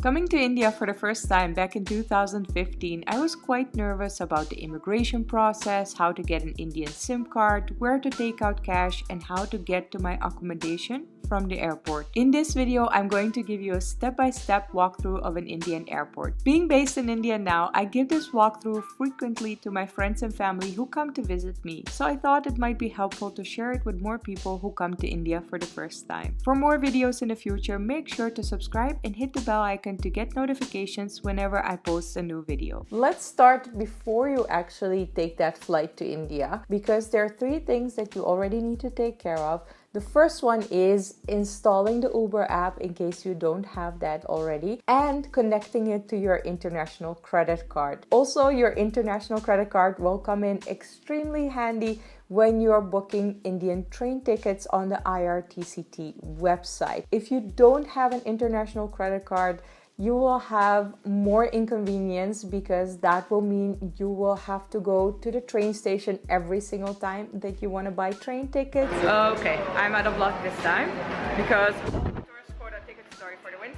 Coming to India for the first time back in 2015, I was quite nervous about the immigration process, how to get an Indian SIM card, where to take out cash, and how to get to my accommodation from the airport. In this video, I'm going to give you a step-by-step walkthrough of an Indian airport. Being based in India now, I give this walkthrough frequently to my friends and family who come to visit me, so I thought it might be helpful to share it with more people who come to India for the first time. For more videos in the future, make sure to subscribe and hit the bell icon to get notifications whenever I post a new video. Let's start before you actually take that flight to India, because there are 3 things that you already need to take care of. The first one is installing the Uber app in case you don't have that already, and connecting it to your international credit card. Also, your international credit card will come in extremely handy when you're booking Indian train tickets on the IRCTC website. If you don't have an international credit card, you will have more inconvenience, because that will mean you will have to go to the train station every single time that you want to buy train tickets. Okay, I'm out of luck this time because all the tourist quota tickets, sorry for the wind,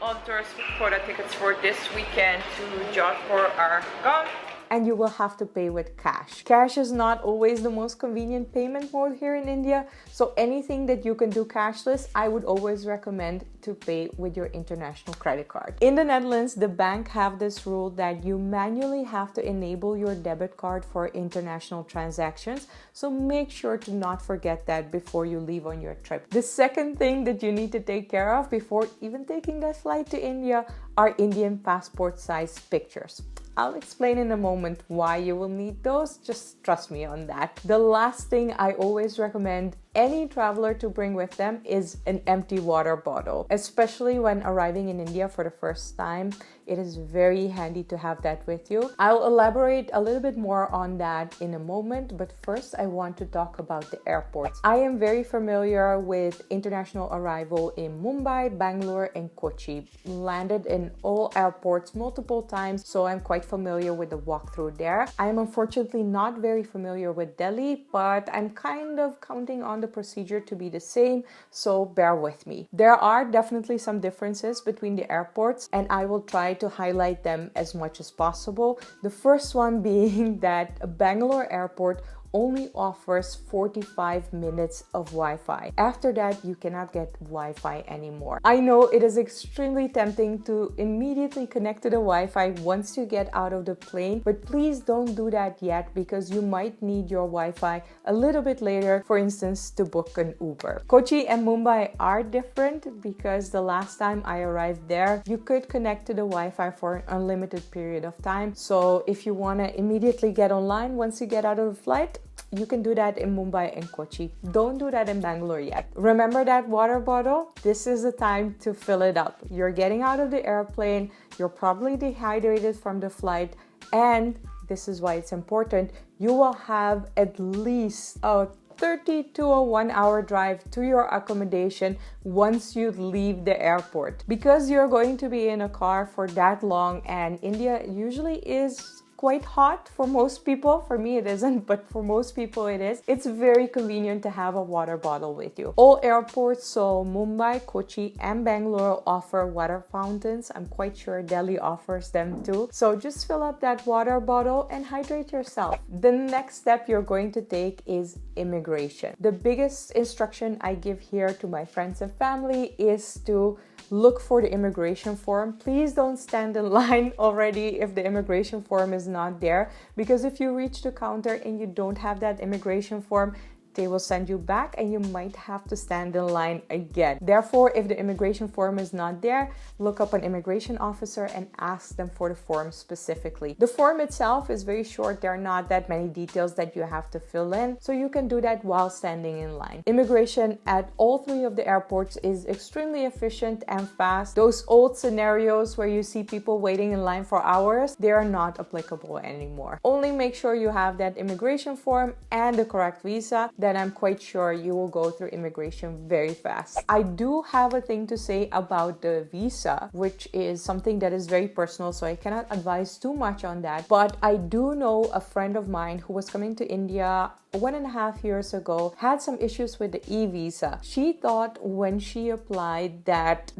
all the tourist quota tickets for this weekend to Jodhpur are gone. And you will have to pay with cash. Cash is not always the most convenient payment mode here in India, so anything that you can do cashless, I would always recommend to pay with your international credit card. In the Netherlands, the bank have this rule that you manually have to enable your debit card for international transactions, so make sure to not forget that before you leave on your trip. The second thing that you need to take care of before even taking that flight to India are Indian passport size pictures. I'll explain in a moment why you will need those, just trust me on that. The last thing I always recommend any traveler to bring with them is an empty water bottle. Especially when arriving in India for the first time, it is very handy to have that with you. I'll elaborate a little bit more on that in a moment, but first I want to talk about the airports. I am very familiar with international arrival in Mumbai, Bangalore, and Kochi. Landed in all airports multiple times, so I'm quite familiar with the walkthrough there. I am unfortunately not very familiar with Delhi, but I'm kind of counting on the procedure to be the same, so bear with me. There are definitely some differences between the airports, and I will try to highlight them as much as possible. The first one being that Bangalore Airport only offers 45 minutes of Wi-Fi. After that, you cannot get Wi-Fi anymore. I know it is extremely tempting to immediately connect to the Wi-Fi once you get out of the plane, but please don't do that yet, because you might need your Wi-Fi a little bit later, for instance, to book an Uber. Kochi and Mumbai are different, because the last time I arrived there, you could connect to the Wi-Fi for an unlimited period of time. So if you want to immediately get online once you get out of the flight, you can do that in Mumbai and Kochi. Don't do that in Bangalore yet. Remember that water bottle? This is the time to fill it up. You're getting out of the airplane, you're probably dehydrated from the flight, and this is why it's important, you will have at least a 30 to a 1 hour drive to your accommodation once you leave the airport. Because you're going to be in a car for that long, and India usually is quite hot for most people. For me it isn't, but for most people it is. It's very convenient to have a water bottle with you. All airports, so Mumbai, Kochi, and Bangalore, offer water fountains. I'm quite sure Delhi offers them too. So just fill up that water bottle and hydrate yourself. The next step you're going to take is immigration. The biggest instruction I give here to my friends and family is to look for the immigration form. Please don't stand in line already if the immigration form is not there, because if you reach the counter and you don't have that immigration form, they will send you back and you might have to stand in line again. Therefore, if the immigration form is not there, look up an immigration officer and ask them for the form specifically. The form itself is very short. There are not that many details that you have to fill in, so you can do that while standing in line. Immigration at all 3 of the airports is extremely efficient and fast. Those old scenarios where you see people waiting in line for hours, they are not applicable anymore. Only make sure you have that immigration form and the correct visa. then I'm quite sure you will go through immigration very fast. I do have a thing to say about the visa, which is something that is very personal, so I cannot advise too much on that. But I do know a friend of mine who was coming to India 1.5 years ago, had some issues with the e-visa. She thought when she applied that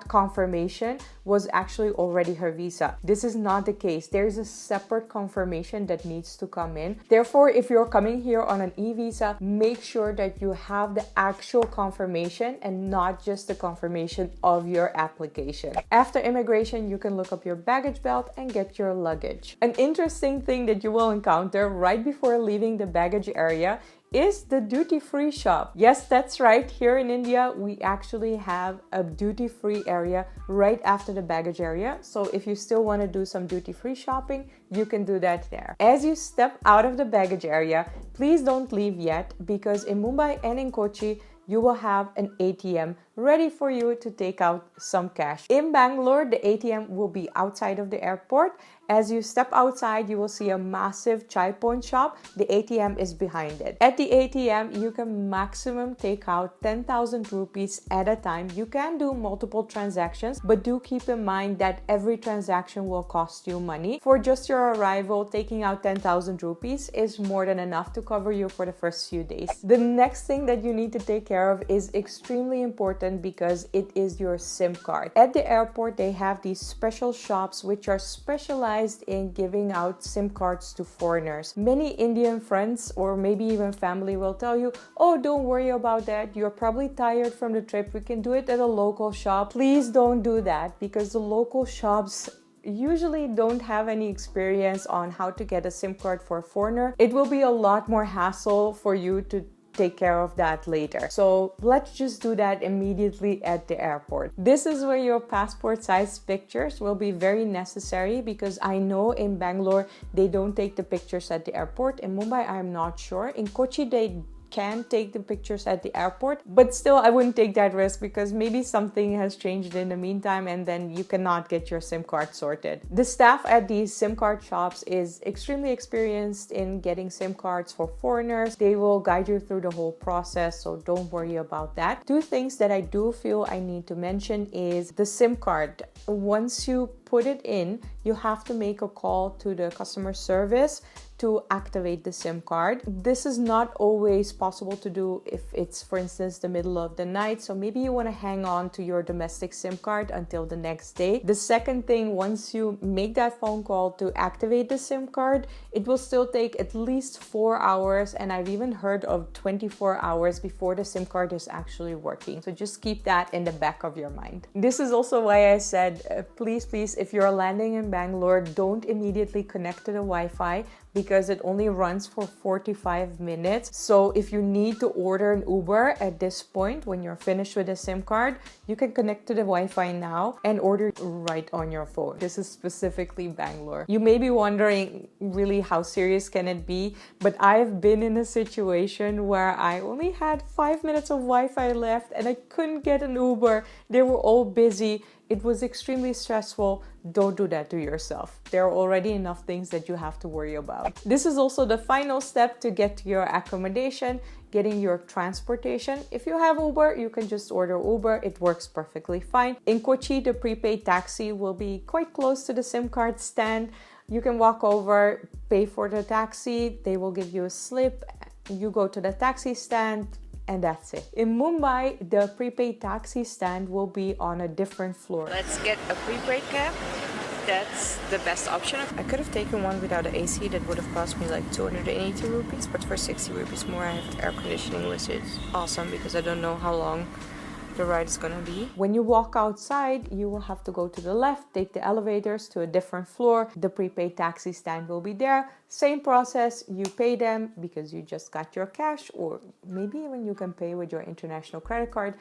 confirmation was actually already her visa. This is not the case. There's a separate confirmation that needs to come in. Therefore, if you're coming here on an e-visa, make sure that you have the actual confirmation and not just the confirmation of your application. After immigration, you can look up your baggage belt and get your luggage. An interesting thing that you will encounter right before leaving the baggage area is the duty-free shop. Yes, that's right. Here in India, we actually have a duty-free area right after the baggage area. So if you still want to do some duty-free shopping, you can do that there. As you step out of the baggage area, please don't leave yet, because in Mumbai and in Kochi, you will have an ATM ready for you to take out some cash. In Bangalore, the ATM will be outside of the airport. As you step outside, you will see a massive chai point shop. The ATM is behind it. At the ATM, you can maximum take out 10,000 rupees at a time. You can do multiple transactions, but do keep in mind that every transaction will cost you money. For just your arrival, taking out 10,000 rupees is more than enough to cover you for the first few days. The next thing that you need to take care of is extremely important because it is your SIM card. At the airport, they have these special shops which are specialized in giving out SIM cards to foreigners. Many Indian friends or maybe even family will tell you, oh, don't worry about that. You're probably tired from the trip. We can do it at a local shop. Please don't do that, because the local shops usually don't have any experience on how to get a SIM card for a foreigner. It will be a lot more hassle for you to take care of that later. So let's just do that immediately at the airport. This is where your passport size pictures will be very necessary, because I know in Bangalore they don't take the pictures at the airport. In Mumbai, I'm not sure. In Kochi, they can take the pictures at the airport, but still I wouldn't take that risk, because maybe something has changed in the meantime and then you cannot get your SIM card sorted. The staff at these SIM card shops is extremely experienced in getting SIM cards for foreigners. They will guide you through the whole process, so don't worry about that. Two things that I do feel I need to mention is the SIM card. Once you put it in, you have to make a call to the customer service to activate the SIM card. This is not always possible to do if it's, for instance, the middle of the night. So maybe you want to hang on to your domestic SIM card until the next day. The second thing, once you make that phone call to activate the SIM card, it will still take at least 4 hours. And I've even heard of 24 hours before the SIM card is actually working. So just keep that in the back of your mind. This is also why I said, please, if you're landing in Bangalore, don't immediately connect to the Wi-Fi, because it only runs for 45 minutes. So if you need to order an Uber at this point, when you're finished with the SIM card, you can connect to the Wi-Fi now and order right on your phone. This is specifically Bangalore. You may be wondering, really, how serious can it be? But I've been in a situation where I only had 5 minutes of Wi-Fi left and I couldn't get an Uber. They were all busy. It was extremely stressful. Don't do that to yourself. There are already enough things that you have to worry about. This is also the final step to get to your accommodation, getting your transportation. If you have Uber, you can just order Uber. It works perfectly fine. In Kochi, the prepaid taxi will be quite close to the SIM card stand. You can walk over, pay for the taxi. They will give you a slip. You go to the taxi stand, and that's it. In Mumbai, the prepaid taxi stand will be on a different floor. Let's get a prepaid cab. That's the best option. I could have taken one without an AC. That would have cost me like 280 rupees, but for 60 rupees more, I have air conditioning, which is awesome because I don't know how long the ride is gonna be. When you walk outside, you will have to go to the left, take the elevators to a different floor. The prepaid taxi stand will be there. Same process, you pay them because you just got your cash, or maybe even you can pay with your international credit card.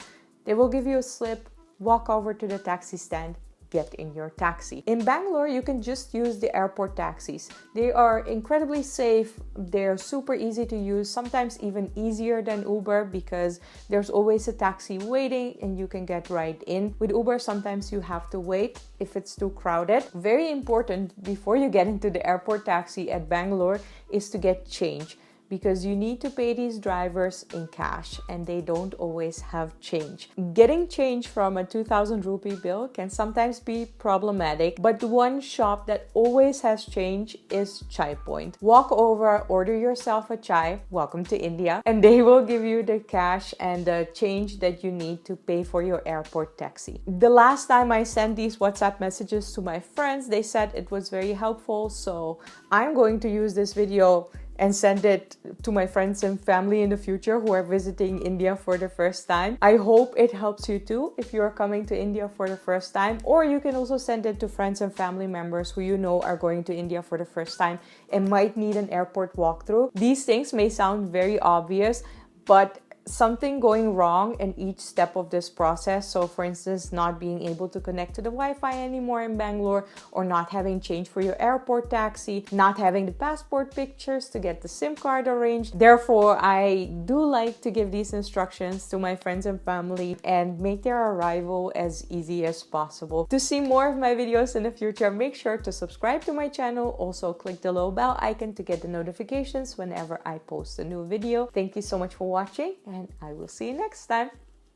They will give you a slip, walk over to the taxi stand, get in your taxi. In Bangalore, you can just use the airport taxis. They are incredibly safe. They're super easy to use, sometimes even easier than Uber because there's always a taxi waiting and you can get right in. With Uber, sometimes you have to wait if it's too crowded. Very important before you get into the airport taxi at Bangalore is to get change. because you need to pay these drivers in cash and they don't always have change. Getting change from a 2000 rupee bill can sometimes be problematic, but one shop that always has change is Chai Point. Walk over, order yourself a chai, welcome to India, and they will give you the cash and the change that you need to pay for your airport taxi. The last time I sent these WhatsApp messages to my friends, they said it was very helpful, so I'm going to use this video and send it to my friends and family in the future who are visiting India for the first time. I hope it helps you too if you are coming to India for the first time, or you can also send it to friends and family members who you know are going to India for the first time and might need an airport walkthrough. These things may sound very obvious, but something going wrong in each step of this process. So for instance, not being able to connect to the Wi-Fi anymore in Bangalore, or not having change for your airport taxi, not having the passport pictures to get the SIM card arranged. Therefore, I do like to give these instructions to my friends and family and make their arrival as easy as possible. To see more of my videos in the future, make sure to subscribe to my channel. Also click the little bell icon to get the notifications whenever I post a new video. Thank you so much for watching, and I will see you next time.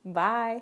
Bye!